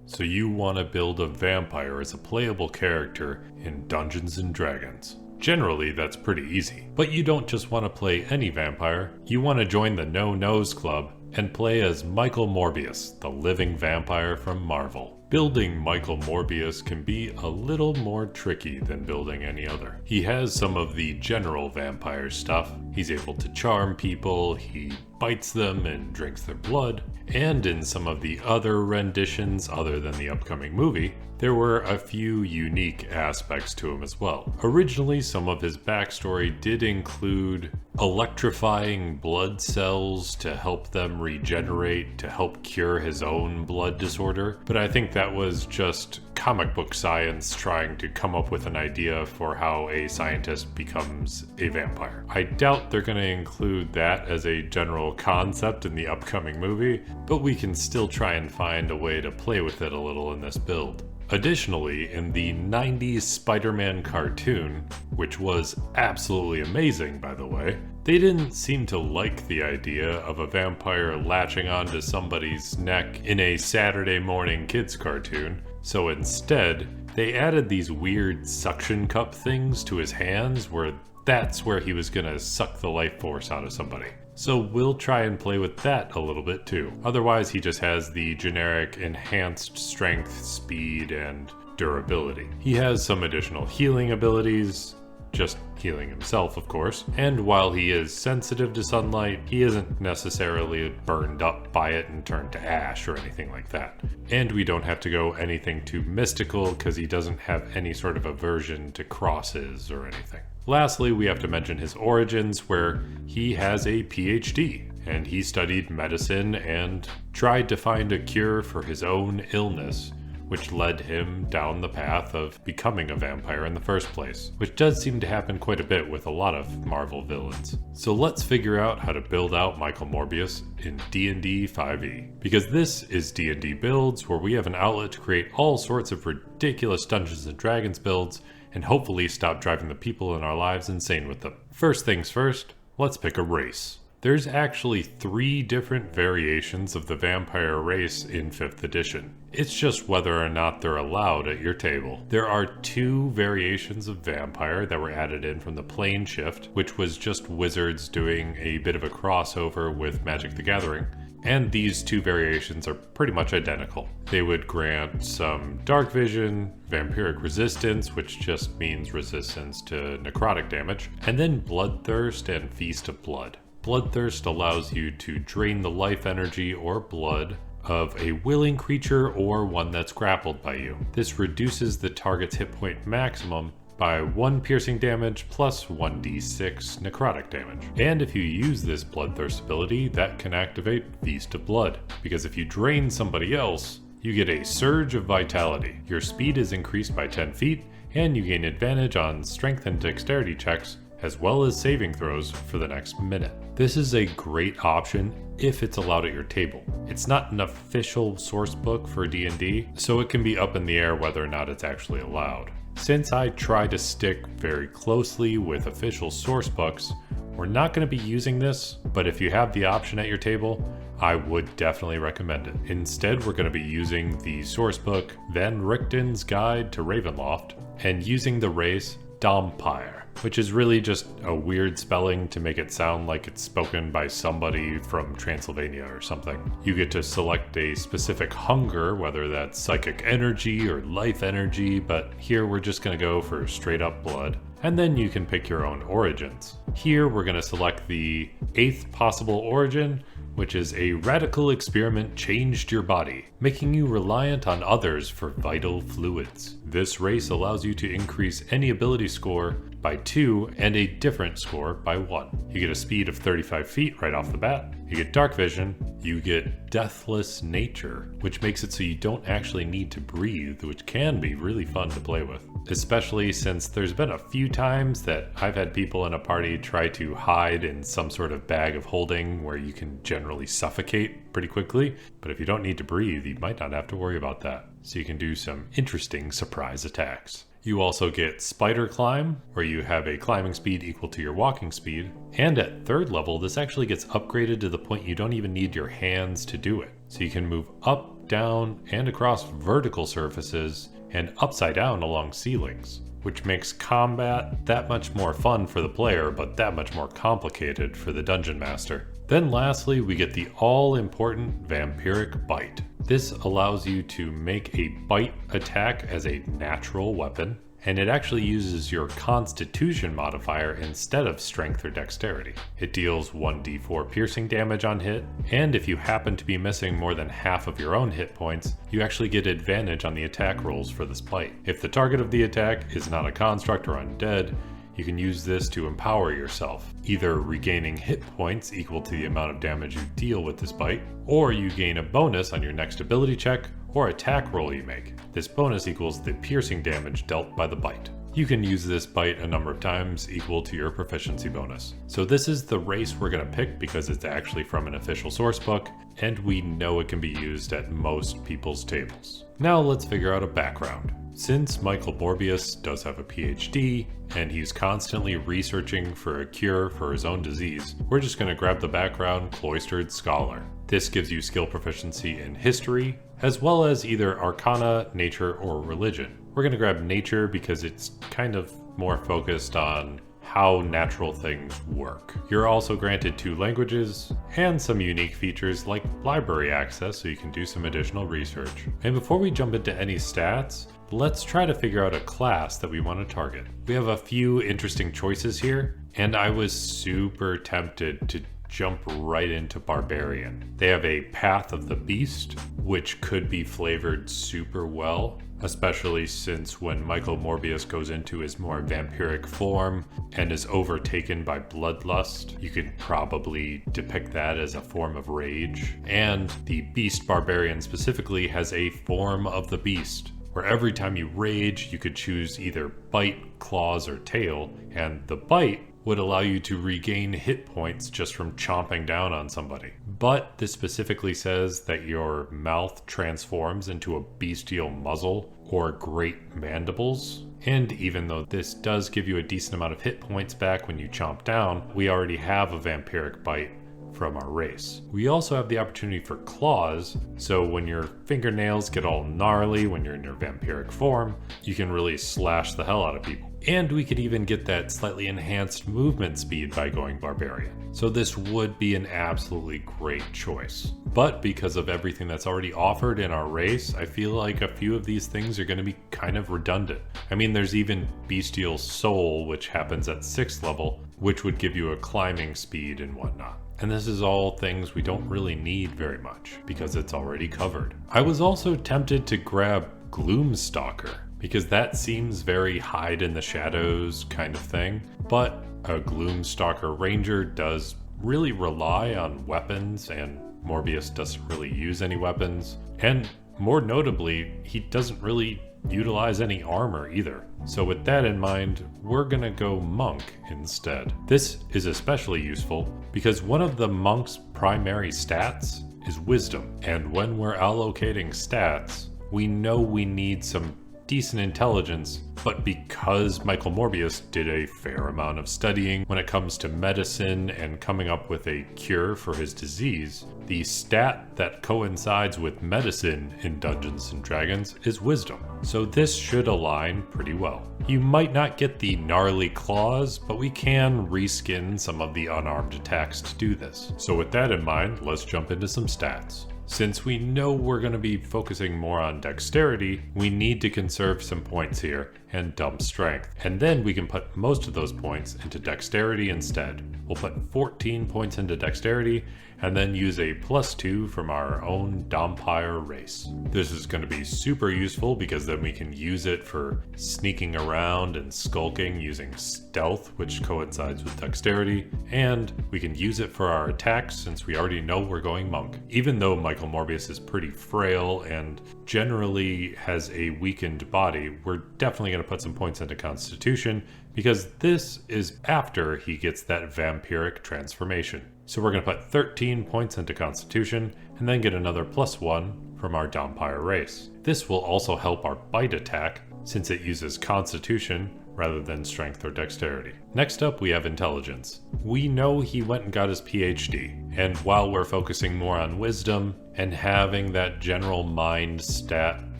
So you want to build a vampire as a playable character in Dungeons & Dragons. Generally, that's pretty easy. But you don't just want to play any vampire, you want to join the No Nose Club and play as Michael Morbius, the living vampire from Marvel. Building Michael Morbius can be a little more tricky than building any other. He has some of the general vampire stuff. He's able to charm people, he bites them and drinks their blood. And in some of the other renditions other than the upcoming movie, there were a few unique aspects to him as well. Originally, some of his backstory did include electrifying blood cells to help them regenerate, to help cure his own blood disorder, but I think that was just comic book science trying to come up with an idea for how a scientist becomes a vampire. I doubt they're going to include that as a general concept in the upcoming movie, but we can still try and find a way to play with it a little in this build. Additionally, in the 90s Spider-Man cartoon, which was absolutely amazing by the way, they didn't seem to like the idea of a vampire latching onto somebody's neck in a Saturday morning kids cartoon, so instead, they added these weird suction cup things to his hands where that's where he was gonna suck the life force out of somebody. So we'll try and play with that a little bit too. Otherwise, he just has the generic enhanced strength, speed, and durability. He has some additional healing abilities, just healing himself, of course. And while he is sensitive to sunlight, he isn't necessarily burned up by it and turned to ash or anything like that. And we don't have to go anything too mystical because he doesn't have any sort of aversion to crosses or anything. Lastly, we have to mention his origins, where he has a PhD, and he studied medicine and tried to find a cure for his own illness, which led him down the path of becoming a vampire in the first place, which does seem to happen quite a bit with a lot of Marvel villains. So let's figure out how to build out Michael Morbius in D&D 5e, because this is D&D Builds, where we have an outlet to create all sorts of ridiculous Dungeons & Dragons builds, and hopefully stop driving the people in our lives insane with them. First things first, let's pick a race. There's actually 3 different variations of the vampire race in 5th edition. It's just whether or not they're allowed at your table. There are 2 variations of vampire that were added in from the plane shift, which was just wizards doing a bit of a crossover with Magic the Gathering. And these 2 variations are pretty much identical. They would grant some dark vision, vampiric resistance, which just means resistance to necrotic damage, and then bloodthirst and feast of blood. Bloodthirst allows you to drain the life energy or blood of a willing creature or one that's grappled by you. This reduces the target's hit point maximum by 1 piercing damage plus 1d6 necrotic damage. And if you use this bloodthirst ability, that can activate Feast of Blood, because if you drain somebody else, you get a surge of vitality. Your speed is increased by 10 feet, and you gain advantage on strength and dexterity checks, as well as saving throws for the next minute. This is a great option if it's allowed at your table. It's not an official source book for D&D, so it can be up in the air whether or not it's actually allowed. Since I try to stick very closely with official source books, we're not going to be using this, but if you have the option at your table, I would definitely recommend it. Instead, we're going to be using the source book, Van Richten's Guide to Ravenloft, and using the race Dompire, which is really just a weird spelling to make it sound like it's spoken by somebody from Transylvania or something. You get to select a specific hunger, whether that's psychic energy or life energy, but here we're just going to go for straight up blood. And then you can pick your own origins. Here we're going to select the 8th possible origin, which is a radical experiment changed your body, making you reliant on others for vital fluids. This race allows you to increase any ability score by 2 and a different score by 1. You get a speed of 35 feet right off the bat. You get dark vision. You get deathless nature, which makes it so you don't actually need to breathe, which can be really fun to play with. Especially since there's been a few times that I've had people in a party try to hide in some sort of bag of holding where you can generally suffocate pretty quickly. But if you don't need to breathe, you might not have to worry about that. So you can do some interesting surprise attacks. You also get Spider Climb, where you have a climbing speed equal to your walking speed. And at 3rd level, this actually gets upgraded to the point you don't even need your hands to do it. So you can move up down, and across vertical surfaces, and upside down along ceilings, which makes combat that much more fun for the player, but that much more complicated for the dungeon master. Then lastly, we get the all-important Vampiric Bite. This allows you to make a bite attack as a natural weapon, and it actually uses your Constitution modifier instead of Strength or Dexterity. It deals 1d4 piercing damage on hit, and if you happen to be missing more than half of your own hit points, you actually get advantage on the attack rolls for this bite. If the target of the attack is not a construct or undead, you can use this to empower yourself, either regaining hit points equal to the amount of damage you deal with this bite, or you gain a bonus on your next ability check or attack roll you make. This bonus equals the piercing damage dealt by the bite. You can use this bite a number of times equal to your proficiency bonus. So this is the race we're going to pick because it's actually from an official source book, and we know it can be used at most people's tables. Now let's figure out a background. Since Michael Morbius does have a PhD, and he's constantly researching for a cure for his own disease, we're just going to grab the background Cloistered Scholar. This gives you skill proficiency in history, as well as either Arcana, Nature, or Religion. We're going to grab Nature because it's kind of more focused on how natural things work. You're also granted 2 languages and some unique features like library access so you can do some additional research. And before we jump into any stats, let's try to figure out a class that we want to target. We have a few interesting choices here, and I was super tempted to jump right into Barbarian. They have a Path of the Beast, which could be flavored super well, especially since when Michael Morbius goes into his more vampiric form and is overtaken by bloodlust, you could probably depict that as a form of rage. And the Beast Barbarian specifically has a form of the beast, where every time you rage, you could choose either bite, claws, or tail, and the bite would allow you to regain hit points just from chomping down on somebody. But this specifically says that your mouth transforms into a bestial muzzle or great mandibles. And even though this does give you a decent amount of hit points back when you chomp down, we already have a vampiric bite from our race. We also have the opportunity for claws, so when your fingernails get all gnarly when you're in your vampiric form, you can really slash the hell out of people. And we could even get that slightly enhanced movement speed by going Barbarian. So this would be an absolutely great choice. But because of everything that's already offered in our race, I feel like a few of these things are going to be kind of redundant. I mean, there's even Bestial Soul, which happens at 6th level, which would give you a climbing speed and whatnot. And this is all things we don't really need very much, because it's already covered. I was also tempted to grab Gloomstalker, because that seems very hide in the shadows kind of thing, but a Gloomstalker Ranger does really rely on weapons, and Morbius doesn't really use any weapons, and more notably, he doesn't really utilize any armor either. So with that in mind, we're gonna go Monk instead. This is especially useful because one of the Monk's primary stats is Wisdom, and when we're allocating stats, we know we need some decent intelligence, but because Michael Morbius did a fair amount of studying when it comes to medicine and coming up with a cure for his disease, the stat that coincides with medicine in Dungeons and Dragons is Wisdom. So this should align pretty well. You might not get the gnarly claws, but we can reskin some of the unarmed attacks to do this. So with that in mind, let's jump into some stats. Since we know we're going to be focusing more on dexterity, we need to conserve some points here and dump strength. And then we can put most of those points into dexterity instead. We'll put 14 points into dexterity and then use a +2 from our own Dompire race. This is going to be super useful because then we can use it for sneaking around and skulking using stealth, which coincides with dexterity, and we can use it for our attacks since we already know we're going Monk. Even though Michael Morbius is pretty frail and generally has a weakened body, we're definitely going to put some points into Constitution because this is after he gets that vampiric transformation. So we're going to put 13 points into Constitution and then get another +1 from our Dompire race. This will also help our bite attack since it uses Constitution rather than strength or dexterity. Next up, we have intelligence. We know he went and got his PhD, and while we're focusing more on wisdom and having that general mind stat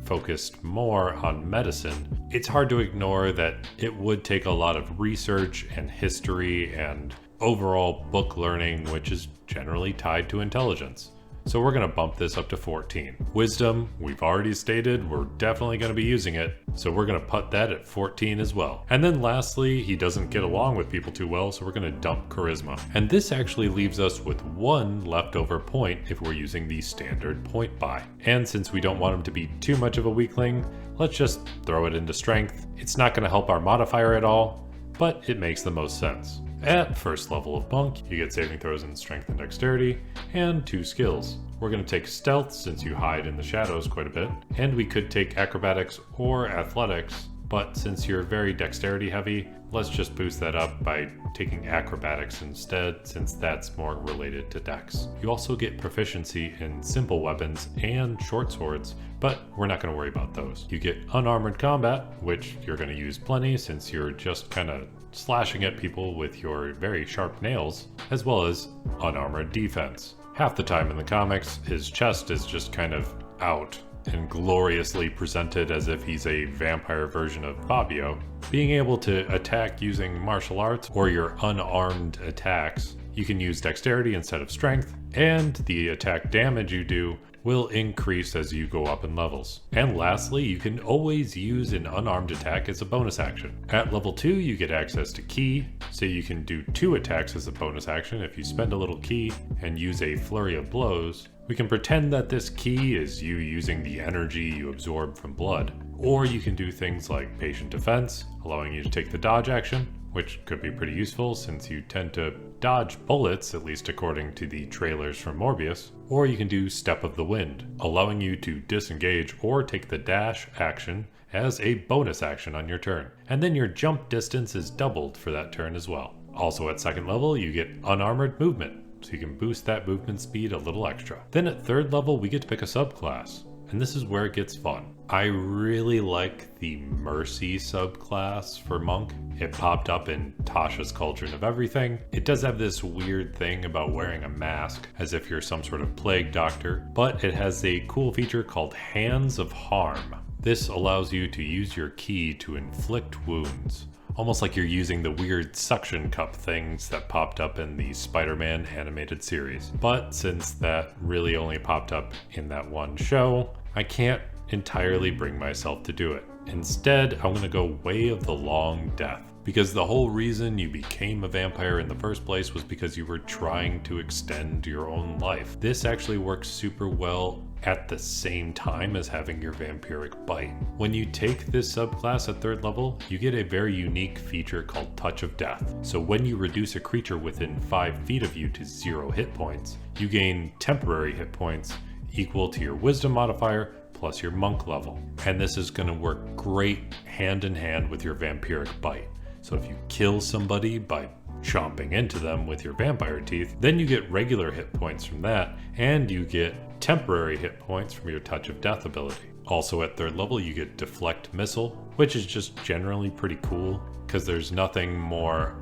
focused more on medicine, it's hard to ignore that it would take a lot of research and history and overall book learning, which is generally tied to intelligence. So we're going to bump this up to 14. Wisdom, we've already stated we're definitely going to be using it, so we're going to put that at 14 as well. And then lastly, he doesn't get along with people too well, so we're going to dump charisma. And this actually leaves us with one leftover point if we're using the standard point buy. And since we don't want him to be too much of a weakling, let's just throw it into strength. It's not going to help our modifier at all, but it makes the most sense. At first level of monk, you get saving throws in strength and dexterity, and 2 skills. We're going to take stealth since you hide in the shadows quite a bit, and we could take acrobatics or athletics, but since you're very dexterity heavy, let's just boost that up by taking acrobatics instead, since that's more related to dex. You also get proficiency in simple weapons and short swords, but we're not going to worry about those. You get unarmored combat, which you're going to use plenty since you're just kind of slashing at people with your very sharp nails, as well as unarmored defense. Half the time in the comics, his chest is just kind of out and gloriously presented as if he's a vampire version of Fabio. Being able to attack using martial arts or your unarmed attacks, you can use dexterity instead of strength, and the attack damage you do will increase as you go up in levels. And lastly, you can always use an unarmed attack as a bonus action. At level 2, you get access to ki, so you can do 2 attacks as a bonus action if you spend a little ki and use a flurry of blows. We can pretend that this ki is you using the energy you absorb from blood. Or you can do things like patient defense, allowing you to take the dodge action, which could be pretty useful since you tend to dodge bullets, at least according to the trailers from Morbius. Or you can do Step of the Wind, allowing you to disengage or take the dash action as a bonus action on your turn. And then your jump distance is doubled for that turn as well. Also at 2nd level, you get unarmored movement, so you can boost that movement speed a little extra. Then at 3rd level, we get to pick a subclass. And this is where it gets fun. I really like the Mercy subclass for Monk. It popped up in Tasha's Cauldron of Everything. It does have this weird thing about wearing a mask, as if you're some sort of plague doctor, but it has a cool feature called Hands of Harm. This allows you to use your ki to inflict wounds, almost like you're using the weird suction cup things that popped up in the Spider-Man animated series. But since that really only popped up in that one show, I can't entirely bring myself to do it. Instead, I'm going to go Way of the Long Death, because the whole reason you became a vampire in the first place was because you were trying to extend your own life. This actually works super well at the same time as having your vampiric bite. When you take this subclass at 3rd level, you get a very unique feature called Touch of Death. So when you reduce a creature within 5 feet of you to 0 hit points, you gain temporary hit points equal to your wisdom modifier plus your monk level. And this is going to work great hand in hand with your vampiric bite. So if you kill somebody by chomping into them with your vampire teeth, then you get regular hit points from that, and you get temporary hit points from your Touch of Death ability. Also at 3rd level, you get Deflect Missile, which is just generally pretty cool, because there's nothing more,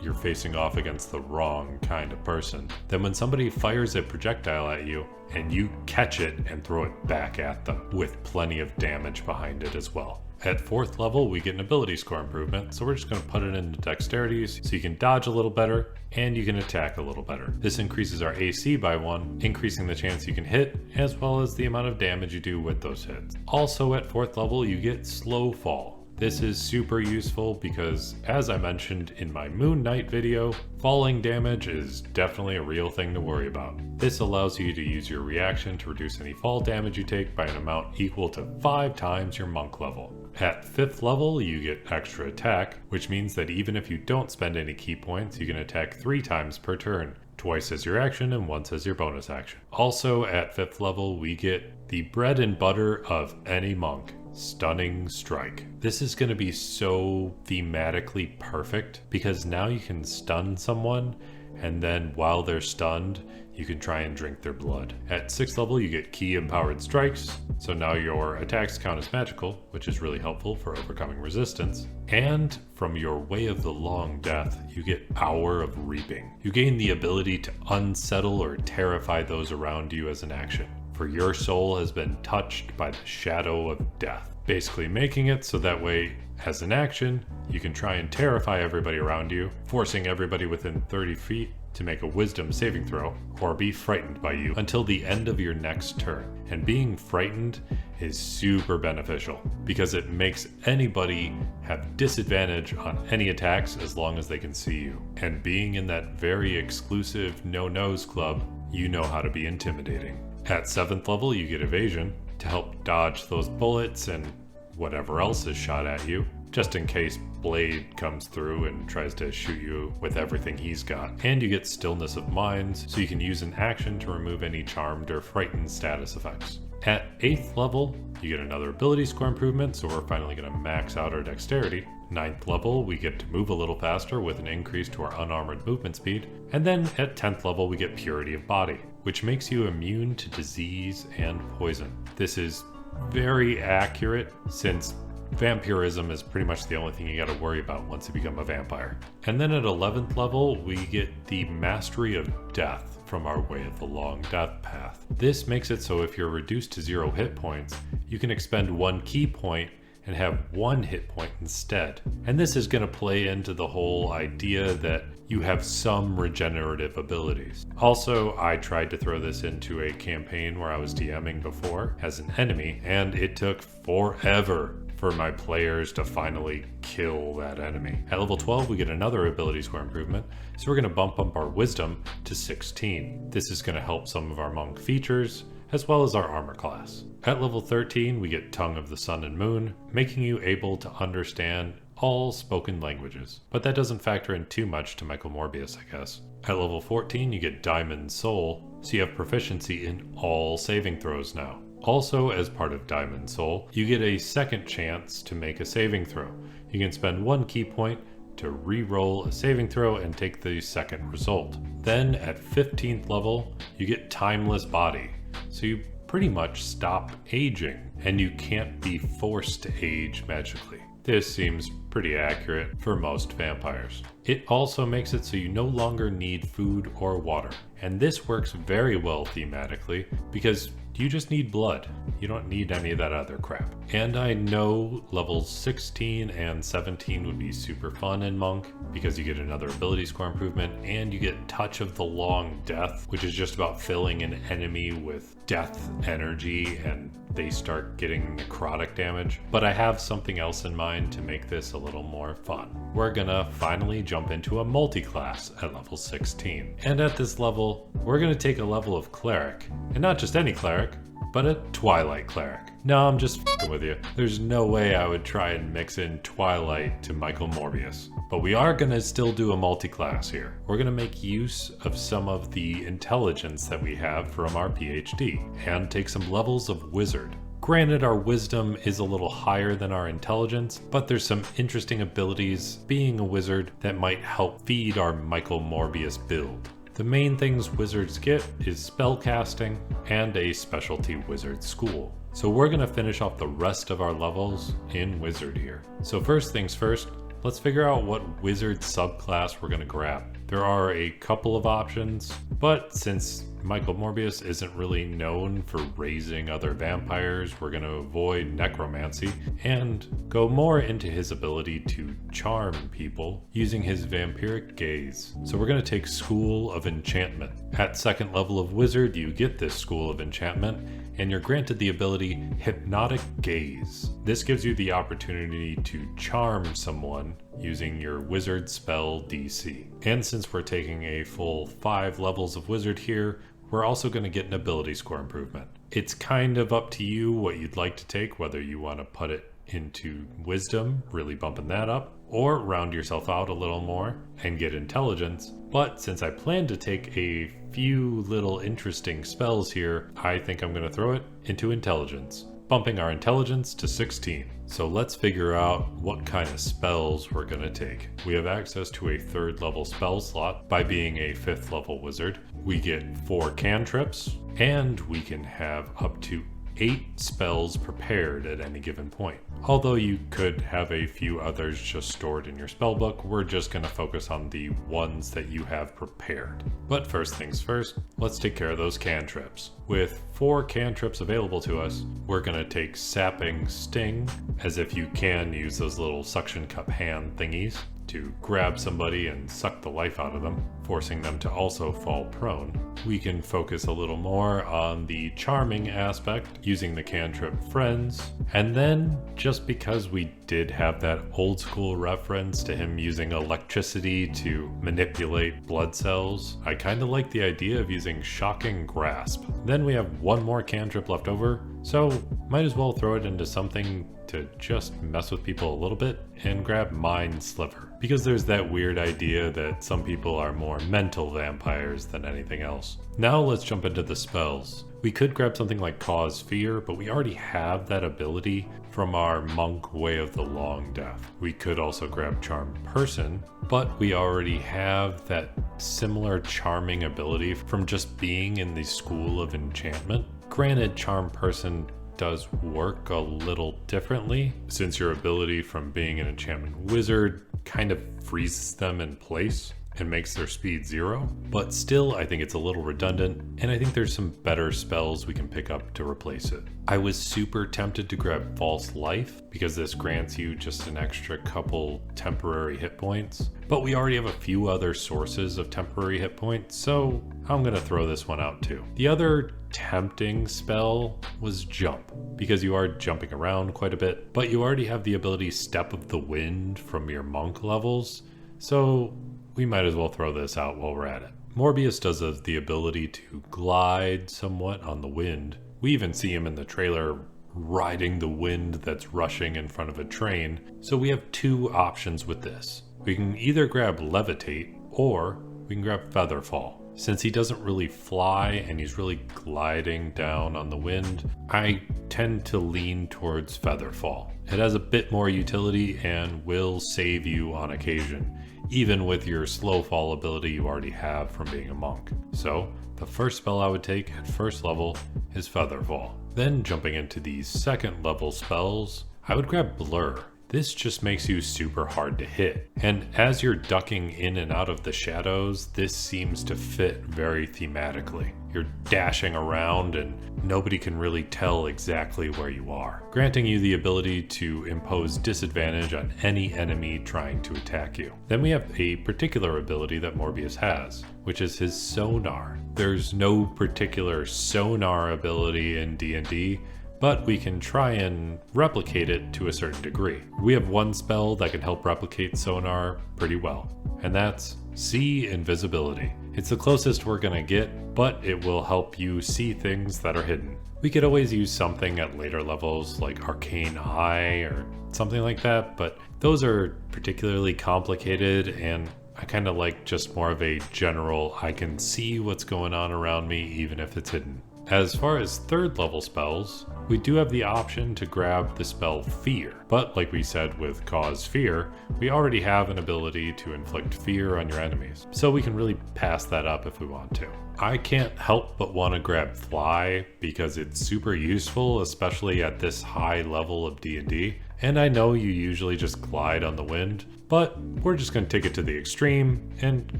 you're facing off against the wrong kind of person, than when somebody fires a projectile at you and you catch it and throw it back at them, with plenty of damage behind it as well. At 4th level, we get an ability score improvement, so we're just going to put it into dexterity so you can dodge a little better and you can attack a little better. This increases our AC by 1, increasing the chance you can hit, as well as the amount of damage you do with those hits. Also at 4th level, you get Slow Fall. This is super useful because, as I mentioned in my Moon Knight video, falling damage is definitely a real thing to worry about. This allows you to use your reaction to reduce any fall damage you take by an amount equal to 5 times your monk level. At 5th level, you get extra attack, which means that even if you don't spend any ki points, you can attack 3 times per turn, twice as your action and once as your bonus action. Also at 5th level, we get the bread and butter of any monk, Stunning Strike. This is going to be so thematically perfect because now you can stun someone and then while they're stunned, you can try and drink their blood. At 6th level, you get Key Empowered Strikes, so now your attacks count as magical, which is really helpful for overcoming resistance. And from your Way of the Long Death, you get Hour of Reaping. You gain the ability to unsettle or terrify those around you as an action, for your soul has been touched by the shadow of death. Basically making it so that way, as an action, you can try and terrify everybody around you, forcing everybody within 30 feet to make a wisdom saving throw, or be frightened by you until the end of your next turn. And being frightened is super beneficial, because it makes anybody have disadvantage on any attacks as long as they can see you. And being in that very exclusive no-nose club, you know how to be intimidating. At 7th level, you get Evasion to help dodge those bullets and whatever else is shot at you, just in case Blade comes through and tries to shoot you with everything he's got. And you get Stillness of Mind, so you can use an action to remove any charmed or frightened status effects. At 8th level, you get another ability score improvement, so we're finally going to max out our dexterity. 9th level, we get to move a little faster with an increase to our unarmored movement speed. And then at 10th level, we get Purity of Body, which makes you immune to disease and poison. This is very accurate, since vampirism is pretty much the only thing you got to worry about once you become a vampire. And then at 11th level, we get the Mastery of Death from our Way of the Long Death path. This makes it so if you're reduced to 0 hit points, you can expend 1 key point and have 1 hit point instead. And this is going to play into the whole idea that you have some regenerative abilities. Also, I tried to throw this into a campaign where I was DMing before as an enemy, and it took forever for my players to finally kill that enemy. At level 12, we get another ability score improvement, so we're going to bump up our wisdom to 16. This is going to help some of our monk features, as well as our armor class. At level 13, we get Tongue of the Sun and Moon, making you able to understand all spoken languages. But that doesn't factor in too much to Michael Morbius, I guess. At level 14, you get Diamond Soul, so you have proficiency in all saving throws now. Also, as part of Diamond Soul, you get a second chance to make a saving throw. You can spend 1 key point to re-roll a saving throw and take the second result. Then at 15th level, you get Timeless Body, so you pretty much stop aging, and you can't be forced to age magically. This seems pretty accurate for most vampires. It also makes it so you no longer need food or water, and this works very well thematically because you just need blood. You don't need any of that other crap. And I know levels 16 and 17 would be super fun in Monk because you get another ability score improvement and you get Touch of the Long Death, which is just about filling an enemy with death energy and they start getting necrotic damage. But I have something else in mind to make this a little more fun. We're gonna finally jump into a multi-class at level 16. And at this level, we're gonna take a level of Cleric. And not just any Cleric, but a Twilight Cleric. No, I'm just f***ing with you. There's no way I would try and mix in Twilight to Michael Morbius. But we are gonna still do a multi-class here. We're gonna make use of some of the intelligence that we have from our PhD and take some levels of Wizard. Granted, our wisdom is a little higher than our intelligence, but there's some interesting abilities being a wizard that might help feed our Michael Morbius build. The main things wizards get is spellcasting and a specialty wizard school. So we're gonna finish off the rest of our levels in wizard here. So first things first, let's figure out what wizard subclass we're gonna grab. There are a couple of options, but since Michael Morbius isn't really known for raising other vampires, we're going to avoid necromancy and go more into his ability to charm people using his vampiric gaze. So we're going to take School of Enchantment. At 2nd level of Wizard, you get this School of Enchantment, and you're granted the ability Hypnotic Gaze. This gives you the opportunity to charm someone using your wizard spell DC. And since we're taking a full 5 levels of wizard here, we're also going to get an ability score improvement. It's kind of up to you what you'd like to take, whether you want to put it into wisdom, really bumping that up, or round yourself out a little more and get intelligence. But since I plan to take a few little interesting spells here, I think I'm going to throw it into intelligence. bumping our intelligence to 16. So let's figure out what kind of spells we're gonna take. We have access to a 3rd level spell slot by being a 5th level wizard. We get 4 cantrips, and we can have up to 8 spells prepared at any given point. Although you could have a few others just stored in your spellbook, we're just going to focus on the ones that you have prepared. But first things first, let's take care of those cantrips. With 4 cantrips available to us, we're going to take Sapping Sting, as if you can use those little suction cup hand thingies to grab somebody and suck the life out of them, forcing them to also fall prone. We can focus a little more on the charming aspect using the cantrip Friends, and then just because we did have that old school reference to him using electricity to manipulate blood cells, I kinda like the idea of using Shocking Grasp. Then we have 1 more cantrip left over, so might as well throw it into something to just mess with people a little bit and grab Mind Sliver. Because there's that weird idea that some people are more mental vampires than anything else. Now let's jump into the spells. We could grab something like Cause Fear, but we already have that ability from our Monk Way of the Long Death. We could also grab Charm Person, but we already have that similar charming ability from just being in the School of Enchantment. Granted, Charm Person does work a little differently, since your ability from being an enchantment wizard kind of freezes them in place and makes their speed 0, but still I think it's a little redundant, and I think there's some better spells we can pick up to replace it. I was super tempted to grab False Life, because this grants you just an extra couple temporary hit points, but we already have a few other sources of temporary hit points, so I'm gonna throw this one out too. The other tempting spell was Jump, because you are jumping around quite a bit, but you already have the ability Step of the Wind from your monk levels, so we might as well throw this out while we're at it. Morbius does have the ability to glide somewhat on the wind. We even see him in the trailer riding the wind that's rushing in front of a train, so we have 2 options with this. We can either grab Levitate, or we can grab Featherfall. Since he doesn't really fly and he's really gliding down on the wind, I tend to lean towards Featherfall. It has a bit more utility and will save you on occasion, even with your slow fall ability you already have from being a monk. So the first spell I would take at 1st level is Featherfall. Then jumping into these 2nd level spells, I would grab Blur. This just makes you super hard to hit, and as you're ducking in and out of the shadows, this seems to fit very thematically. You're dashing around and nobody can really tell exactly where you are, granting you the ability to impose disadvantage on any enemy trying to attack you. Then we have a particular ability that Morbius has, which is his Sonar. There's no particular Sonar ability in D&D, but we can try and replicate it to a certain degree. We have 1 spell that can help replicate Sonar pretty well, and that's See Invisibility. It's the closest we're gonna get, but it will help you see things that are hidden. We could always use something at later levels like Arcane Eye or something like that, but those are particularly complicated, and I kind of like just more of a general, I can see what's going on around me even if it's hidden. As far as 3rd level spells, we do have the option to grab the spell Fear, but like we said with Cause Fear, we already have an ability to inflict fear on your enemies, so we can really pass that up if we want to. I can't help but want to grab Fly because it's super useful, especially at this high level of D&D, and I know you usually just glide on the wind, but we're just going to take it to the extreme and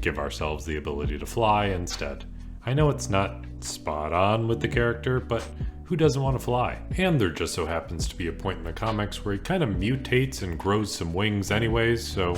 give ourselves the ability to fly instead. I know it's not spot on with the character, but who doesn't want to fly? And there just so happens to be a point in the comics where he kind of mutates and grows some wings anyways, so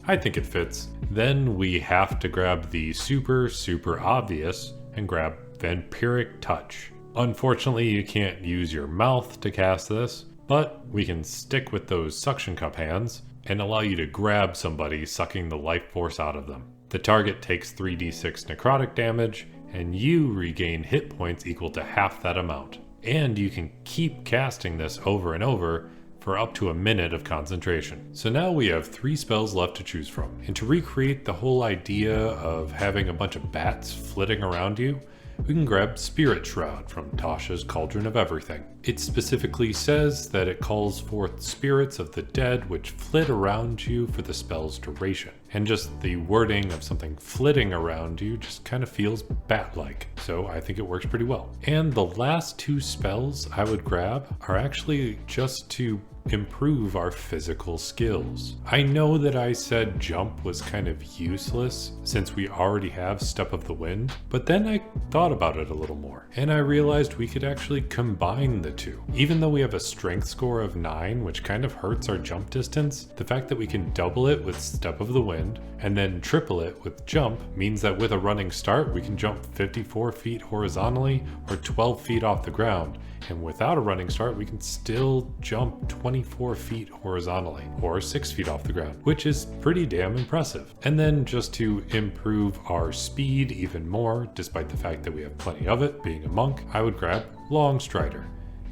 I think it fits. Then we have to grab the super obvious and grab Vampiric Touch. Unfortunately, you can't use your mouth to cast this, but we can stick with those suction cup hands and allow you to grab somebody, sucking the life force out of them. The target takes 3d6 necrotic damage, and you regain hit points equal to half that amount. And you can keep casting this over and over for up to a minute of concentration. So now we have 3 spells left to choose from. And to recreate the whole idea of having a bunch of bats flitting around you, we can grab Spirit Shroud from Tasha's Cauldron of Everything. It specifically says that it calls forth spirits of the dead which flit around you for the spell's duration. And just the wording of something flitting around you just kind of feels bat-like, so I think it works pretty well. And the last two spells I would grab are actually just to improve our physical skills. I know that I said jump was kind of useless since we already have Step of the Wind, but then I thought about it a little more and I realized we could actually combine the two. Even though we have a strength score of 9, which kind of hurts our jump distance, the fact that we can double it with Step of the Wind and then triple it with jump means that with a running start we can jump 54 feet horizontally or 12 feet off the ground, and without a running start we can still jump 24 feet horizontally or 6 feet off the ground, which is pretty damn impressive. And then just to improve our speed even more, despite the fact that we have plenty of it being a monk, I would grab Long Strider.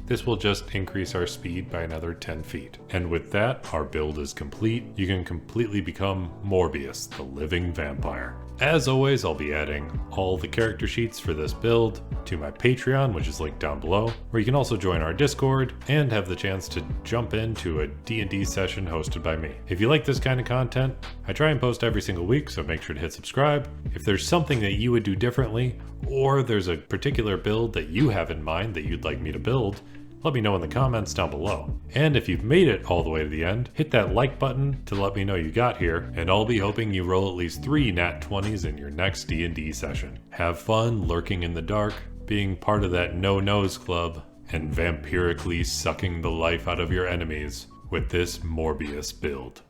This will just increase our speed by another 10 feet. And with that, our build is complete. You can completely become Morbius, the living vampire. As always, I'll be adding all the character sheets for this build to my Patreon, which is linked down below, where you can also join our Discord and have the chance to jump into a D&D session hosted by me. If you like this kind of content, I try and post every single week, so make sure to hit subscribe. If there's something that you would do differently, or there's a particular build that you have in mind that you'd like me to build, let me know in the comments down below. And if you've made it all the way to the end, hit that like button to let me know you got here, and I'll be hoping you roll at least 3 nat 20s in your next D&D session. Have fun lurking in the dark, being part of that no-nose club, and vampirically sucking the life out of your enemies with this Morbius build.